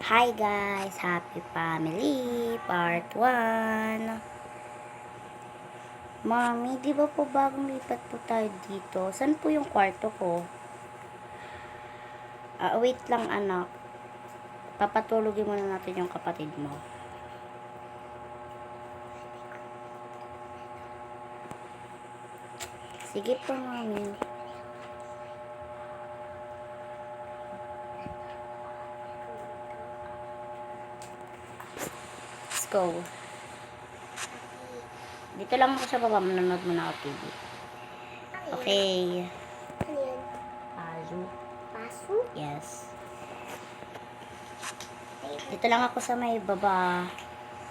Hi guys! Happy Family! Part 1. Mami, di ba po bagong lipat po tayo dito? Saan po yung kwarto ko? Wait lang anak. Papatulogin muna natin yung kapatid mo. Sige po, mami. Let's go. Dito lang ako sa baba. Manonood muna ako TV. Okay. Ano yan? Paso. Paso? Yes. Dito lang ako sa may baba.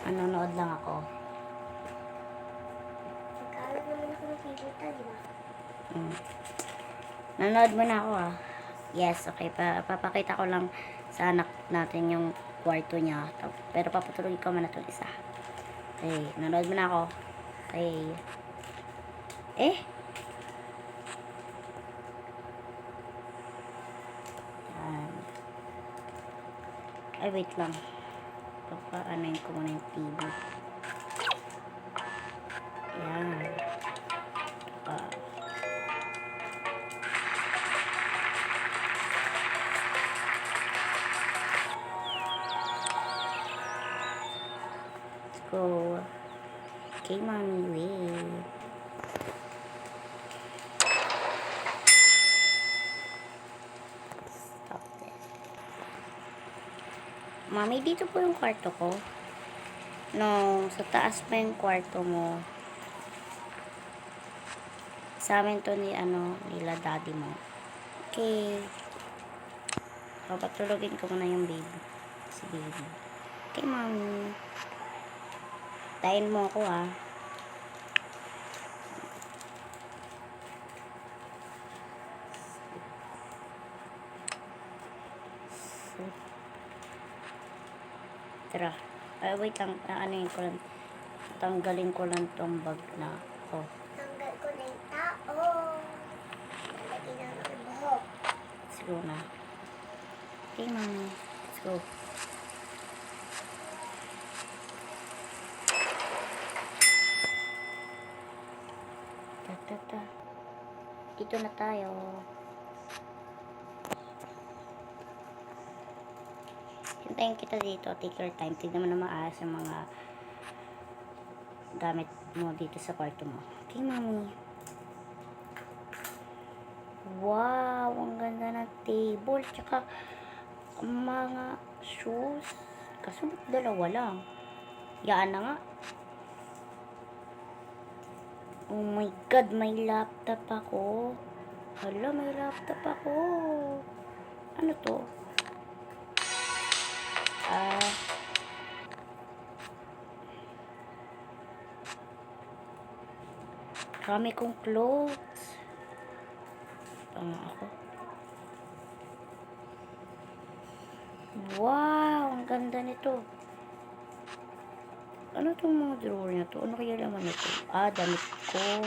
Manonood lang ako. Nagkalat naman ako ng favorite, di ba? Nanonood muna ako Yes, okay. Papakita ko lang sa anak natin yung kwarto niya. Pero papatulogin ko muna itong isa. Okay, nanonood muna ako. Okay. Yan. Ay, wait lang. Papaanayin ko muna yung TV. Yan. Let's go. Okay, mommy, wait. Stop this. Mami, dito po yung kwarto ko. No, sa taas pa yung kwarto mo. Sa amin to nila daddy mo. Okay. So, patulogin ko muna yung baby. Si baby. Okay, mami. Tayin mo ako Tara. Wait lang. Anuin ko lang. Tanggalin ko lang tong bag na. Tanggal ko na yung tao. Lalagyan na ng buhok. Let's go na. Okay, mami. Let's go. Dito na tayo. Hintayin kita dito. Take your time. Tignan mo na maayos yung mga gamit mo dito sa kwarto mo. Okay, mami. Wow! Ang ganda ng table. Tsaka mga shoes. Kaso ba't dalawa lang? Yaan na nga. Oh my God, may laptop ako. Hala, may laptop ako. Ano to? Kami kong clothes. Ako. Wow, ang ganda nito. Ano itong mga drawer na to? Ano kaya laman nito? Damit ko.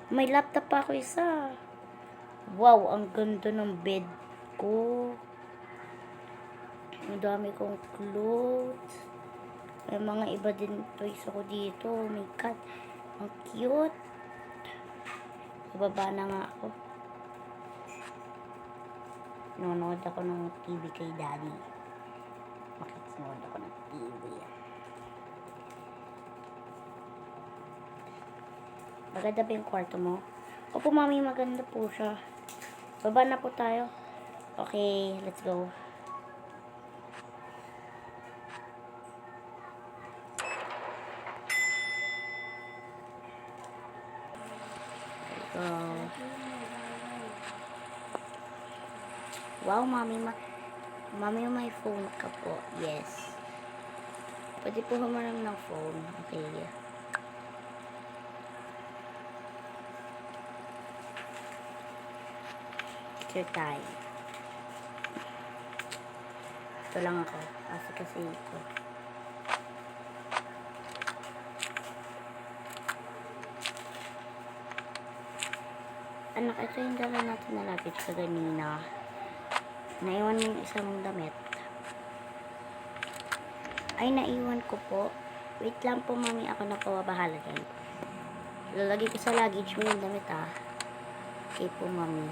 May laptop pa ako isa. Wow, ang ganda ng bed ko. Ang dami kong clothes. May mga iba din toys ako dito. Oh my God. Ang cute. Ibaba na nga ako. Nanonood ako ng TV kay daddy. Makikinood ako ng TV. Maganda ba yung kwarto mo? Opo, mami, maganda po siya. Baba na po tayo. Okay, let's go. Wow, mami, mami, may phone ka po. Yes. Pwede po humarang ng phone. Okay. Take your time. Ito lang ako. Kasi ito. Anak, ito yung dala natin na luggage kanina. Naiwan mo yung isang damit. Ay, naiwan ko po. Wait lang po, mami. Ako na po bahala dyan. Lalagay ko sa luggage mo yung damit, ah. Okay po, mami.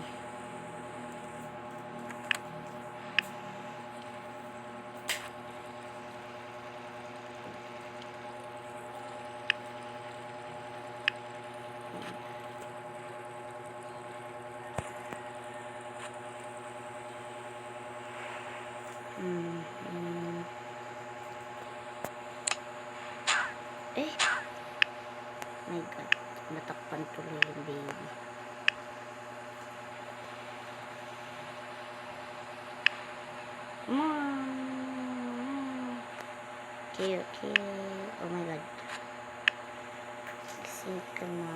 Eh. My God. Natakpan tuloy yung baby. Mom. Okay, okay. Oh my God. Gising ka na.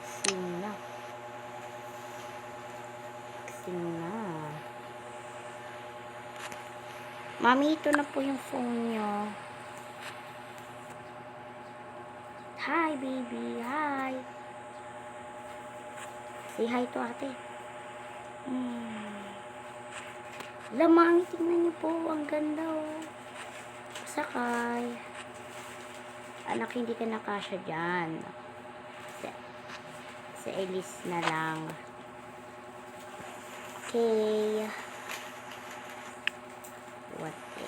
Gising na. Gising na. Mami, ito na po yung phone nyo. Hi, baby. Hi. Say hi to ate. Lamang, tingnan niyo po. Ang ganda, oh. Sakay. Anak, hindi ka nakasya dyan. Sa Elise na lang. Okay. What the?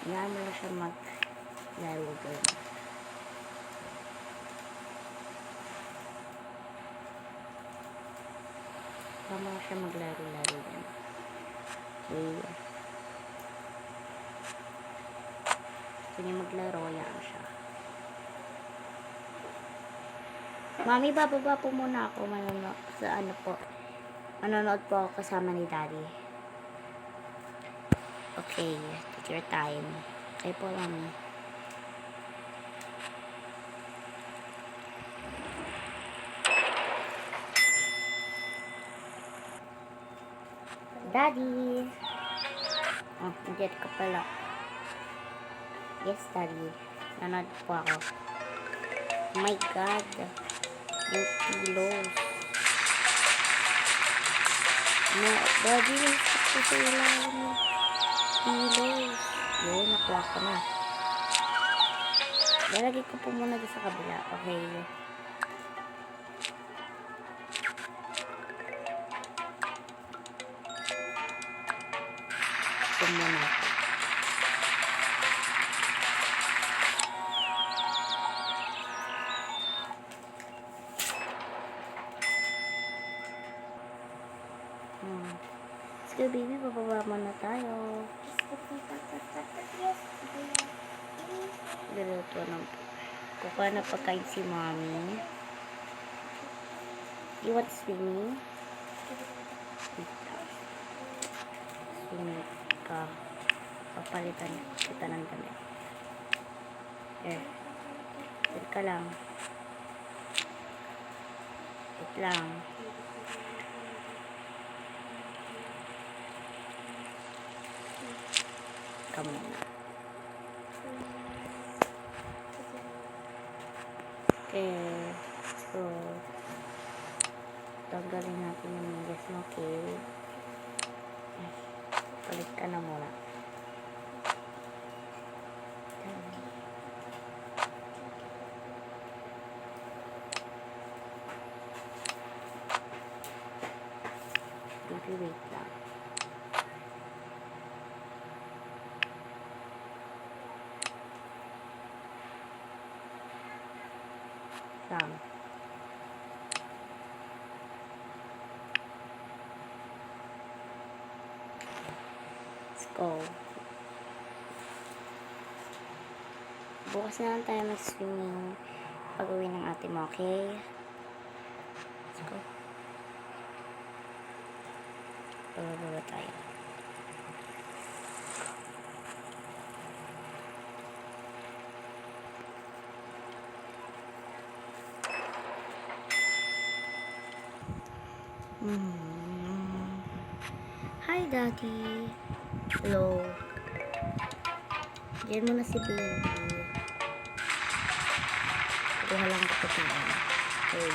Yan mo lang siya mag-laro doon. Yan mo lang siya maglaro-laro doon. Okay. Gusto niya maglaro, yan siya. Mami, bababa po muna ako. Manonood sa ano po. Manonood po ako kasama ni Daddy. Okay, take your time. Okay po, mami. Daddy! Oh, nandiyan ka pala. Yes, Daddy. Nanonood po ako. Oh my God. Yung pillows. No, Daddy, nasa ko sa ilalim yung pillows. Yun, nakuha ko na. Lalagay ko po muna doon sa kabila. Okay. Ito muna. Let's go, baby. Bababa muna tayo. Yes. Luluto ng kukuha na pagkain si mommy. You want swimming? Swimming ka. Papalitan kita ng damit. Wait ka lang. Wait lang. Come on. Okay. So, tanggalin natin yung medyas mo. Okay. Palit ka na muna. Baby, wait lang. Lang. Let's go. Bukas na lang tayo mag-swimming pag-uwi ng ate mo, okay? Let's go. Baba tayo. Hi, Daddy. Hello. Diyan mo na si baby. Kuha lang ko pagkain. Okay.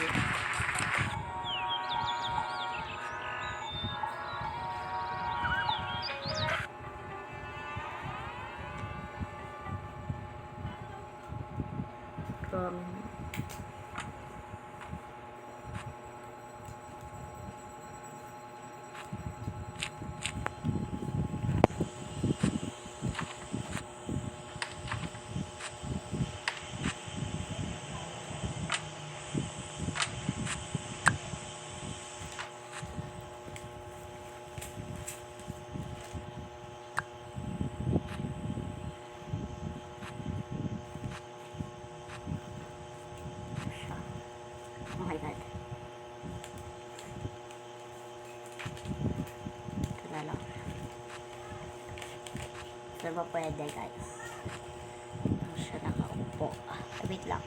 From oh my god. Ito na lang. Ito ba pwede guys? Ito siya nakaupo. Wait lang.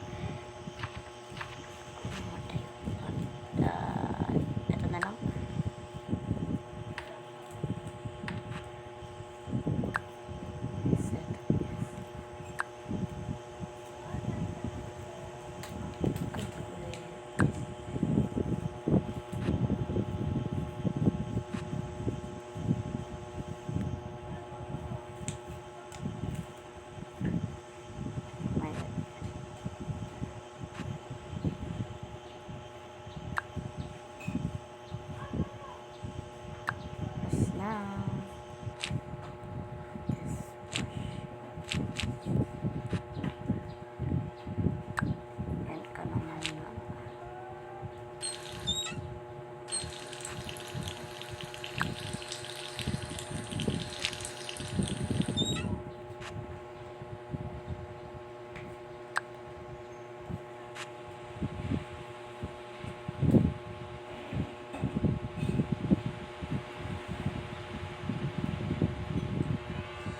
Ito na lang. Set. My god. Yes, now. Yan ka naman na.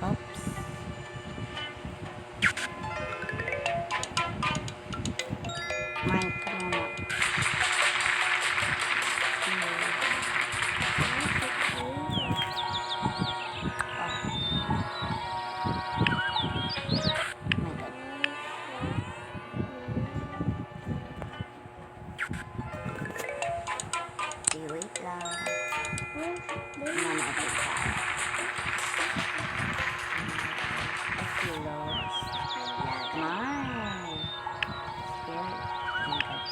Oops. Mine ka muna. My god. Okay, wait lang. Muna natin sa kilos. Mine. Here. Oh my god.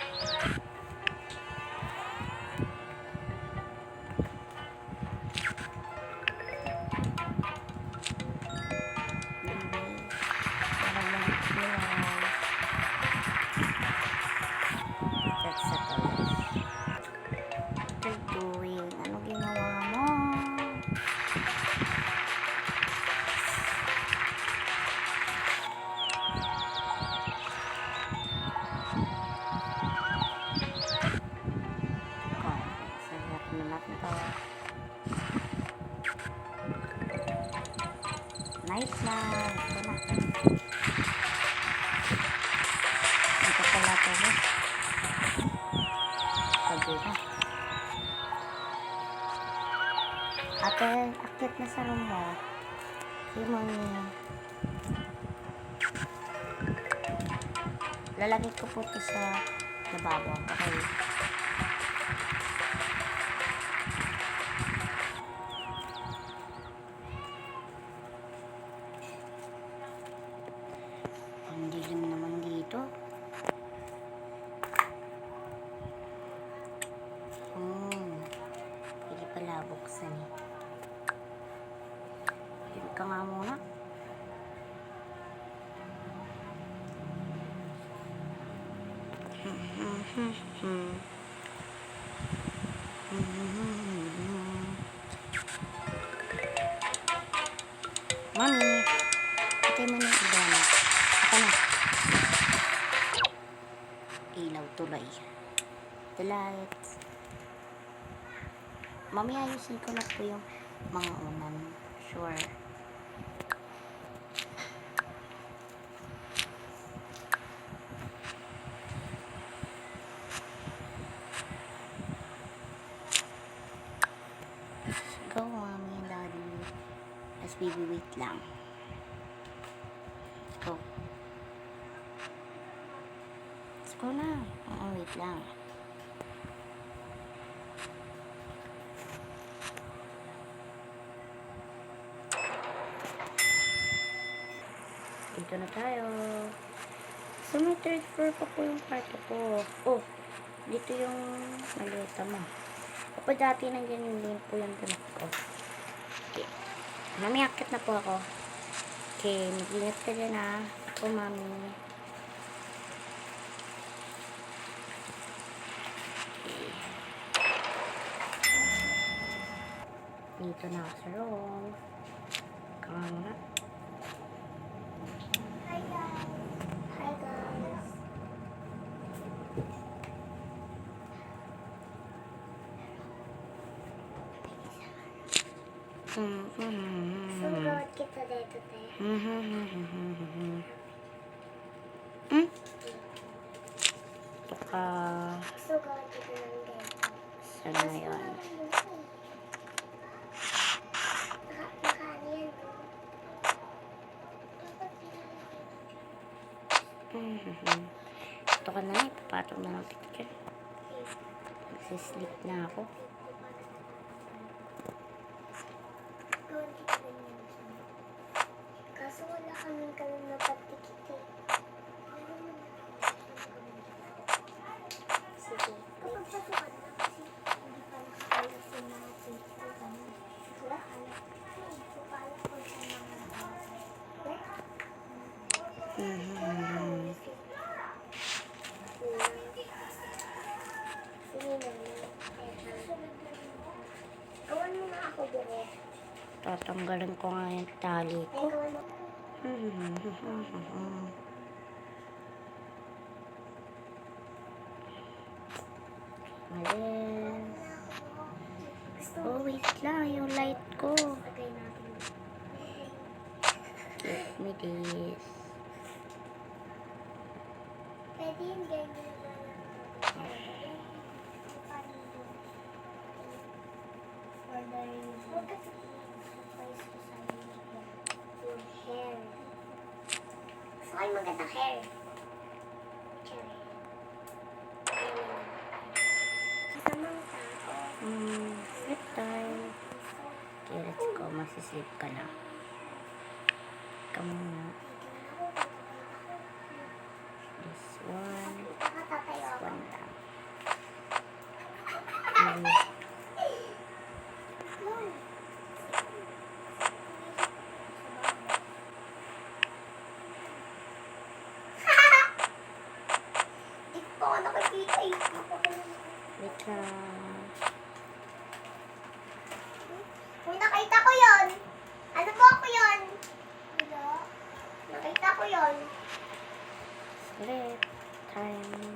That's settled. What are you doing? Ano ginawa mo? Sarap na natin to. Night na. Ito na. Ito pala to. Sabi na. Ate, akit na sa room mo. Si Mami. Lalagay ko po ito sa lababo. Okay. Ang dilim naman dito. Pwede pala buksan eh. Yun ka nga muna. Mami, patay mo na yung ilaw. Ako na. Ilaw tuloy. The lights. Mami, ayusin ko na po yung mga unan. Sure. Go, Mommy and Daddy. As baby, wait lang. Go. Let's go na. Wait lang. lang. Dito na tayo. So, may third floor pa po yung kwarto ko. Oh, dito yung maleta mo. Kapag dati nandiyan din po yung damit ko. Okay. Mami, akit na po ako. Okay, mag-ingat ka dyan ha. Ako, mami. Dito na ako sa room. Kama muna. Hi guys. Hi guys. Sugod kita dito, te. Baka Sugod kita ng dito. saan na yun? Nakaniyan to. Ito ka na, ipapatong na ng picture. Magsisleep na ako. Sugod kita ganyan siya. Kaso wala kaming kami napatikit eh. Sige. Kapag pasukan na kasi hindi pa nakakalas yung mga tito kami. Wala alam. So, pala ko sa mga Gawan mo na ako, Bire. Tatanggalin ko nga yung tali Ay, ko. gawan mo. Malis. Gusto mo. Oh, wait lang. Yung light ko. Lagay natin. Give me this. Pwede yung ganyan for the reason. Huwag kasi surprise ko sa'yo yung hair. Gusto ko yung magandang hair. Cherry. Kasamang tao. Sleep time. Okay, let's go. Masisleep ka na. Come on. This one. Nakatatayo This ako. one lang. Di ko ako nakikita eh. Wait lang. Uy, nakita ko yon. Ano po ako yon? Wala. Nakita ko yon. Sleep time.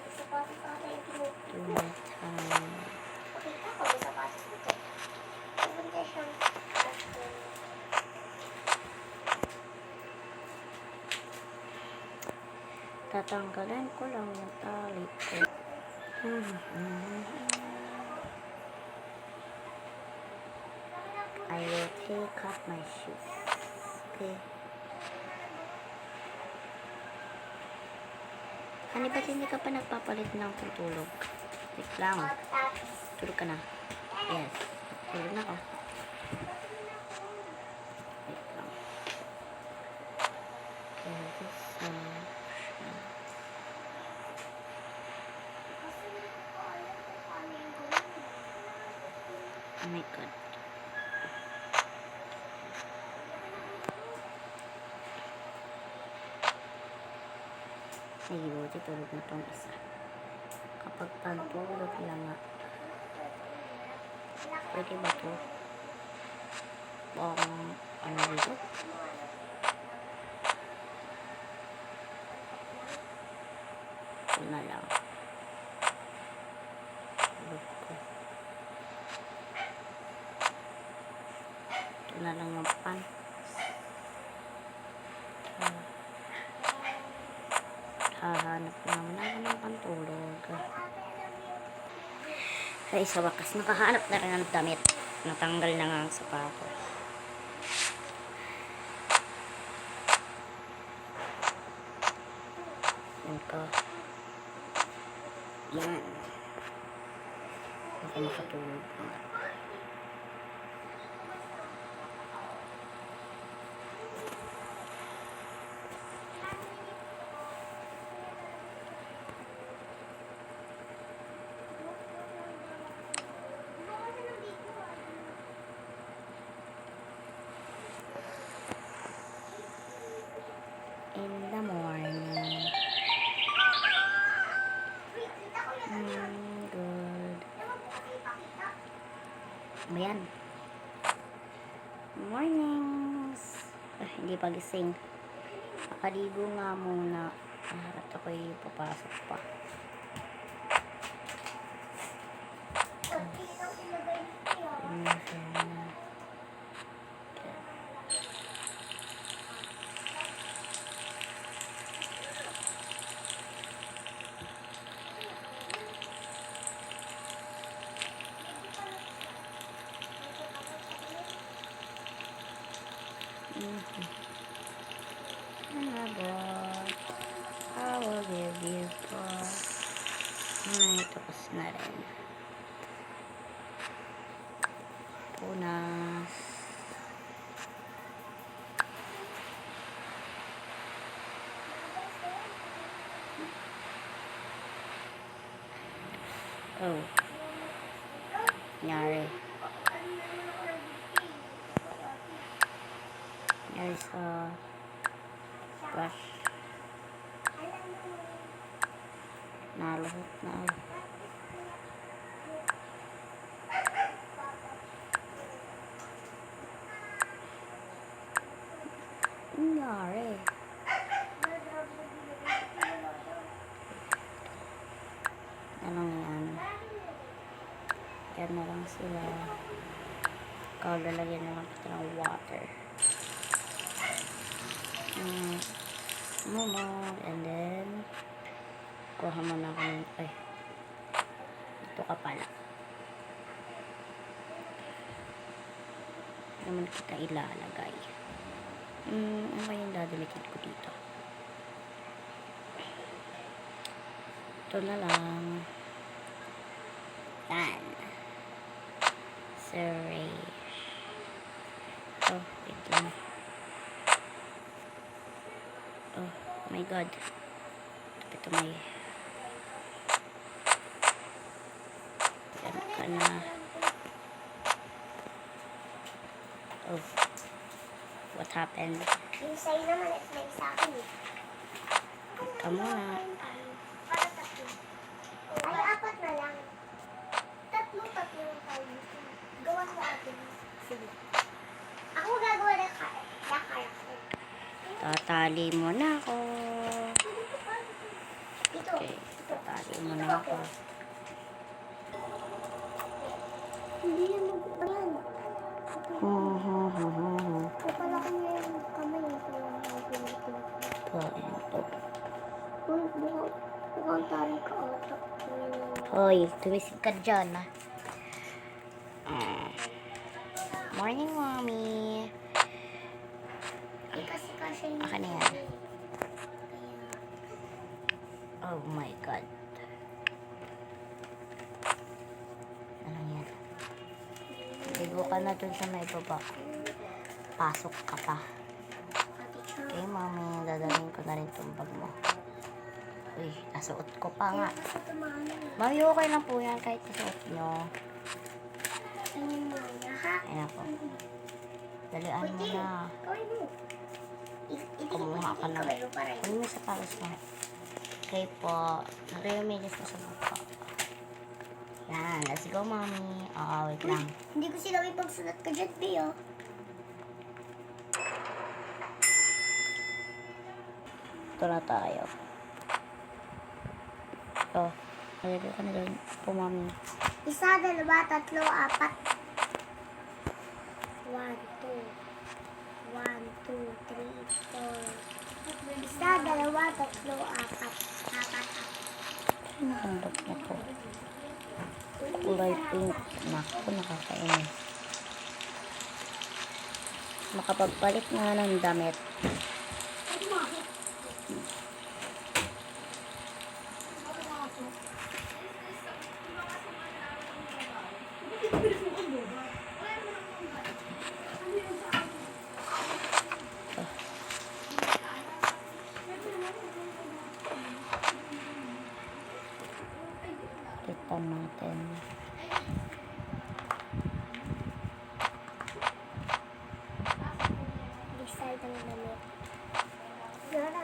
Sapatos pa tayo yung Dinner time. Nakita ko, may sapatos nito. Maganda siyang fashion. Tatanggalin ko lang yung tali ko. I will take off my shoes. Okay. Hani, ba't hindi ka pa nagpapalit ng tutulog? Wait lang. Tapos, Tulog ka na. Yes. Tulog na ako. Wait lang. Okay, this oh my god. Ay, buti tulog na tong isa. Kapag pantulog lang nga. Pwede ba to? Ano dito? Ito na lang. Tulog ko. Ito na lang yung pan. Hahanap naman ako ng pantulog. Ay, sa wakas, nakahanap na rin ng damit. Natanggal na nga ang sapatos. Oh. Yan. Baka makatulog nga. In the morning. Good. Ayan. Mornings. Hindi pa gising. Nakaligo nga muna. At ako'y papasok pa. I will give you for tapos na rin. Punas. Oh. Nyari. Nyari sa brush. Naluhot na. Nyari. Anong yan? Yan na lang sila. Lalagyan na lang kita ng water. And then kuha mo na kami. Ay, ito ka pala. Naman kita ilalagay. Ano ba yung dadalikin ko dito? Ito na lang. Yan. Sorry. Oh, wait lang. Oh my god. Ito may yan ka na. Oh, what happened? Yung sa'yo naman at may sa akin eh. Come on. Para tatlo. Ay, apat na lang. Tatlo yung tayo. Gawa sa atin. Sige. Ako gagawa ng karakter. Tatali mo na ako. Dito. Okay, tatali mo na ako. Hindi yan mag-yan. Kapalaki niya yung kamay. Ito. Uy, mukhang tarik ka ata. Hoy, tumisig ka dyan, ha? Morning, mommy. Kasi yung... Akin na yan. Oh my god. Ano yan? Ligo ka na dun sa may baba. Pasok ka pa. Okay, mommy. Dadalhin ko na rin itong bag mo. Uy, nasuot ko pa nga. Mami, okay lang po yan kahit nasuot nyo. Ayan ako. Dalian mo na. Kumuha ka na. Kunin mo sa palos mo. Okay po. Nag-remedies na sa mukha. Yan. Let's go, mommy. Wait lang. Hindi ko sila may pagsulat ka dyan, Bea. Ito na tayo. Oh. Nalagay ka na doon po, mami. Isa, dalawa, tatlo, apat. 1, 2. 1, 2, 3, 4. Isa, dalawa, tatlo, apat. Apat. Ano ang dog na po? Kulay pink. Naku, nakakainis. Makapagpalit nga ng damit. kahit ang damit. Zara.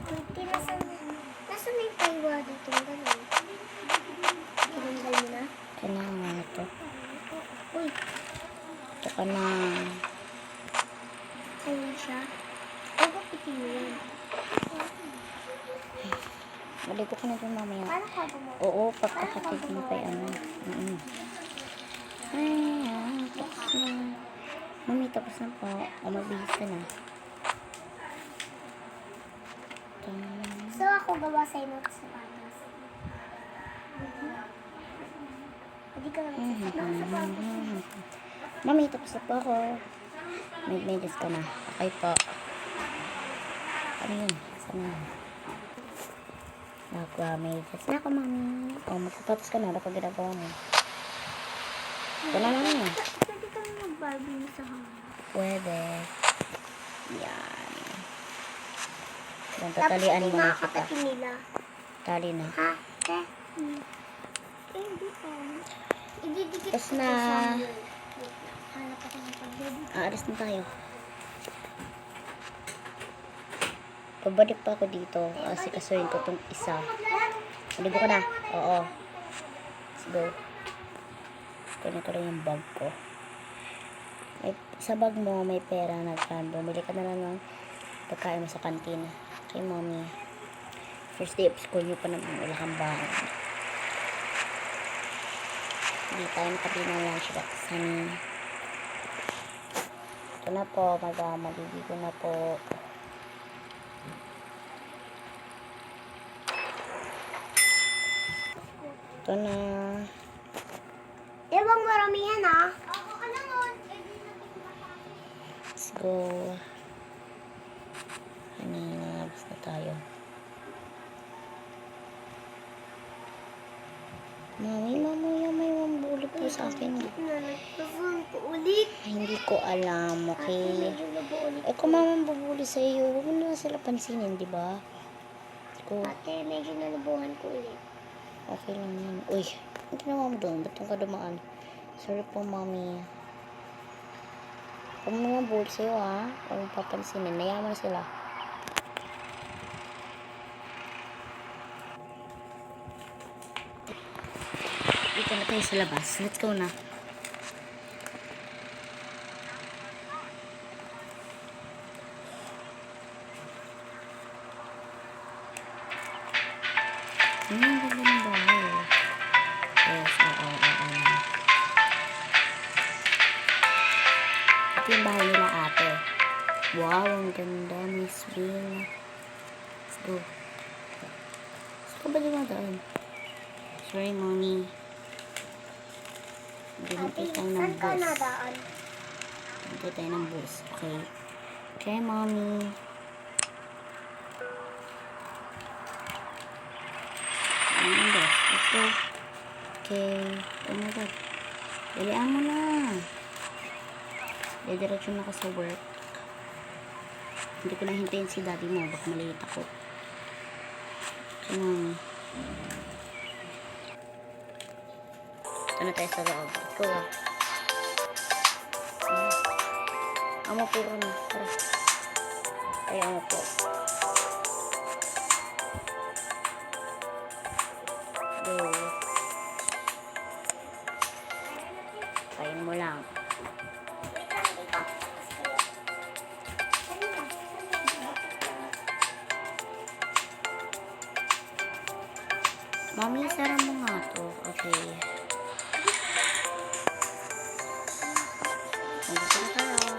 Kunti nasa may paywa dito ng ganun. Tinanggal mo na? Kailangan ito. Uy, Ito ka na. ayun siya. Ay, bakit yun? Maligo ka na dun mamaya. Paano ka mo? Oo, pagkakatid mo kay ano. Ay, tapos na. Mami, tapos na po. O, mabihis ka na. So, ako gawa sa'yo ng sapatos. Hindi ka naman sapatos. Mami, tapos na po ako. May medyas ka na. Okay po. Ano yun? Sana. Medyas na ako, mami. O, magsapatos ka na. Ano pa ginagawa mo? Ito na lang yun. Pwede ka naman mag-barbie sa hangin. Pwede. Yan. Tatalian mo na kita. Tapos nila. Tali na. Ha? Hindi pa. Ididikit Tapos ko na. sa hangin. Hanap ako ng pag-didikit. Aalis na tayo. Pabalik pa ako dito. Kasi kasuhin ko itong isa. Maligo ka na. Oo. Let's go. Kunin ko lang yung bag ko. Sa bag mo, may pera na plan. Bumili ka na lang ng pagkain mo sa kantina. Kay mommy. First day of school nyo pa naman. Wala kang bahay. Hindi tayo nakabili ng lunch box. Honey. Ito na po. Maliligo na po. Ito na. Ewan maramihan ah. Let's go. Kanina, labas na tayo. Mami, mamaya may mambuli po sa akin. Nagpapun ko ulit. Hindi ko alam, okay? Medyo nabuulit. Eh, kung mamambubuli sa iyo, huwag mo na sila pansinin, di ba? Ko, Ate, medyo nalubuhan ko ulit. okay lang yan. Uy, hindi na mama doon. Ba't yung ka dumaan? Sorry po, mami. Huwag mo mamambuli sa iyo, ha? Huwag mo papansinin. Nayaman sila. Dito na tayo sa labas. Let's go na. Ang ganda ng bahay, oh. Yes, oo. Ito yung bahay nila, ate. Wow, ang ganda. Miss Bill. Let's go. Saan ka ba dumadaan? Sorry, mommy. Hintay tayo ng Saan ka bus. nadaan? Hintay tayo ng bus. Okay. Okay, mommy. Ayan, bus. Let's go. Okay. Oh my God. Dalian mo na. Didiretso na ako sa work. Hindi ko na hintayin si daddy mo. Baka malilita ako. Okay, mommy. Ito na tayo sa loob. Let's go, ah. Amo po na. Tara. Ay, amo po. Go. Kain mo lang. Mami, sara mo nga to. Okay. Nandito na tayo.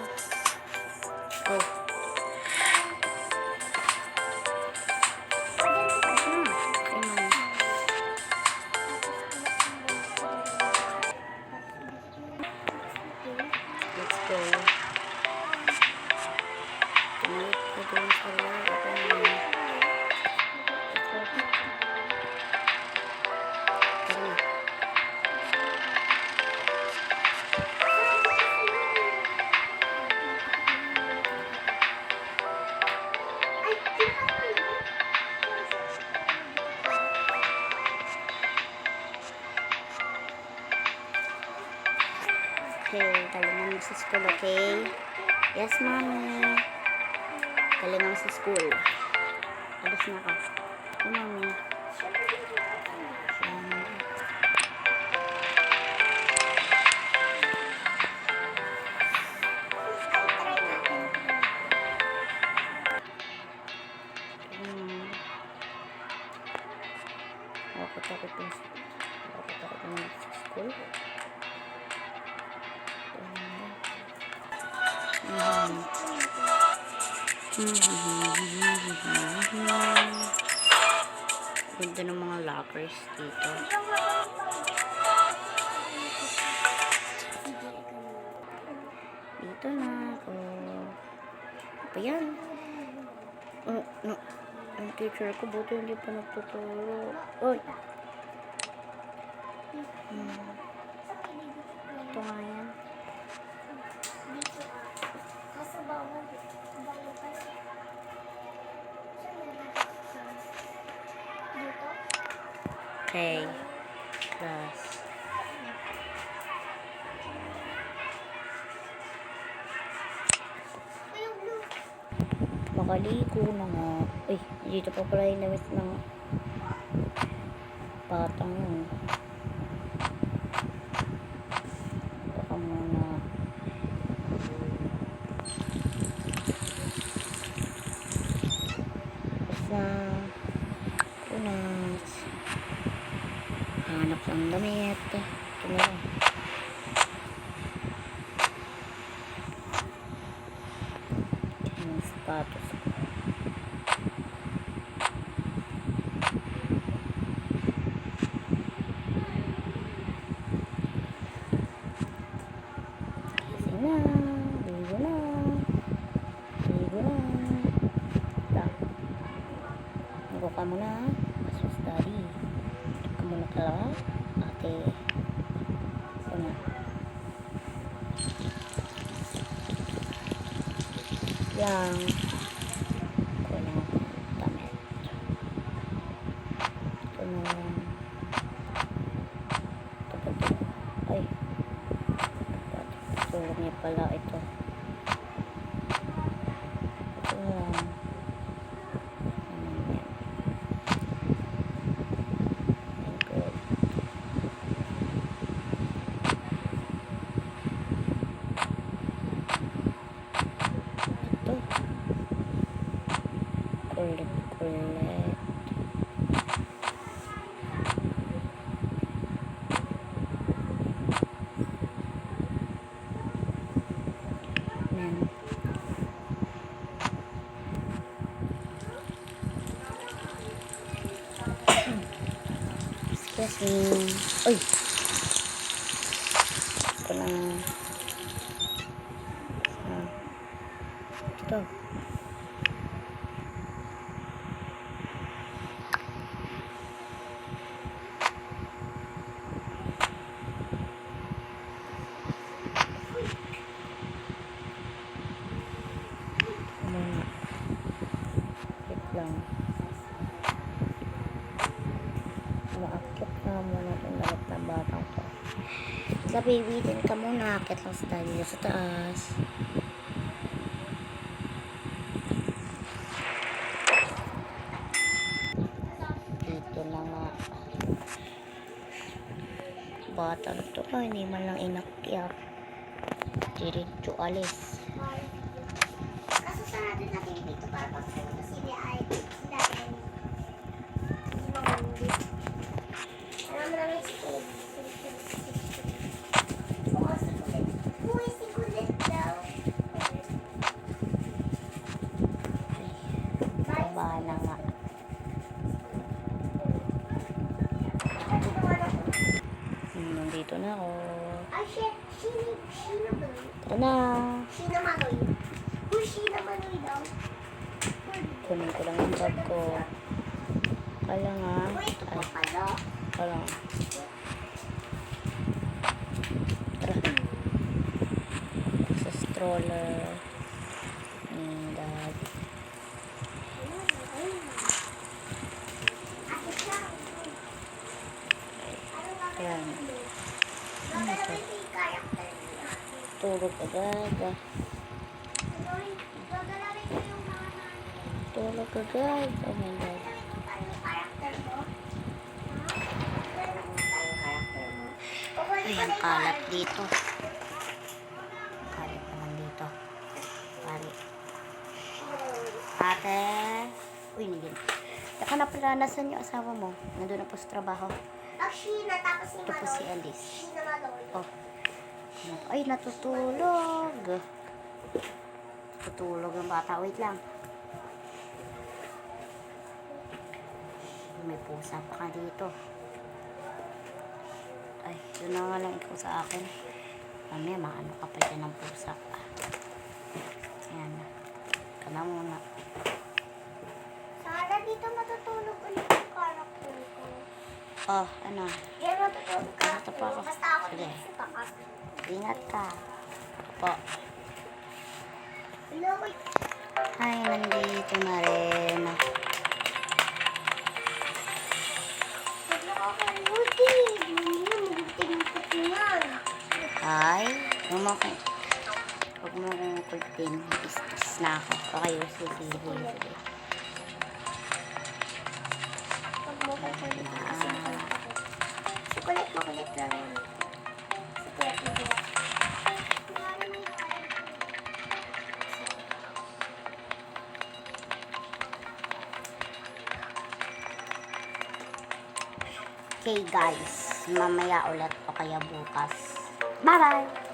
Go. Okay, mami. Let's go. Tumit ka dun sa loob. Ako mami. Let's go. Tara na. Okay, galingan mo sa school, okay? Yes, mommy. Galingan mo sa school. Alis na ako. Okay, mommy. Takot yung sa school. Ganda ng mga lockers dito. Dito na ako. Apa yan? No. Ang teacher ko, buto hindi pa nagtuturo. Oy! Ito nga yan. Kaso bawal pa siya. Dito? Okay. Class. Makaliko na nga. Uy, dito pa pala yung damit ng batang yun. Baka muna. Basta punas. Hanap ng damit. Ito na lang. Yung sapatos ko. Go ka muna. Pasus dari. Ka muna ka. Ate. Una. Yang. Kuna. Damit. Kuna. Tapos. Ay. Tulog niya pala ito. Ito lang. Kulit. Yan. Excuse me. Uy! Ito na. Ito. Wait lang. Maakit na muna itong dalat na batang to. Sa baby din ka muna. Akit lang sa tayo sa taas. Dito na nga. Batang to. Hindi man lang inakyak. Diretso alis. Kaso sarado natin dito para pag pumunta sila ay sila ay hindi mamuli. Alam mo namin si Kulit. Bukas si Kulit. Uy, si Kulit daw. Baba na nga. Nandito na ako. Ay, Sheena ba? Tara na. Sheena Manoy. Uy, Sheena Manoy daw. Kunin ko lang yung bag ko. Kala nga. Uy, ito pa pala. Kala nga. Tara. Sa stroller. Dad. Yan. Ano ito? Character niya. Natutulog agad. Gagalawin ko yung mga namin. Tulog agad. Oh my God. Yung karakter mo? Ay, ang kalat dito. Kalat naman dito. Pari. Ate. Uy, nagin. Saka na pala, nasan yung asawa mo? Nandun na po sa trabaho. Sheena, tapos si Ito po si Maloy. Alice. Sheena Maloy. Oh. Ay, natutulog. Natutulog ang bata. Wait lang. May pusa pa ka dito. Ay, yun na nga lang ikaw sa akin. Mamaya, maano ka pa dyan ng pusa. Ayan. Ka na muna. Sana dito matutulog ulit yung karakter ko. Oh, ano? Diyan matutulog ka. Ito pa ako. Basta ako Sige. dito sa takas. Ingat ka. Po. Hello, wait. Ay, nandito na rin. Wala ka kay Rudy. Magtingkot mo yan. Ay, huwag mo kong kulpin. Istis na ako. Okay, sige. Huwag mo kay kulit kasi makulit ako. Si kulit makulit lang yan. Si kulit makulit. Okay guys, mamaya ulit o kaya bukas. Bye-bye!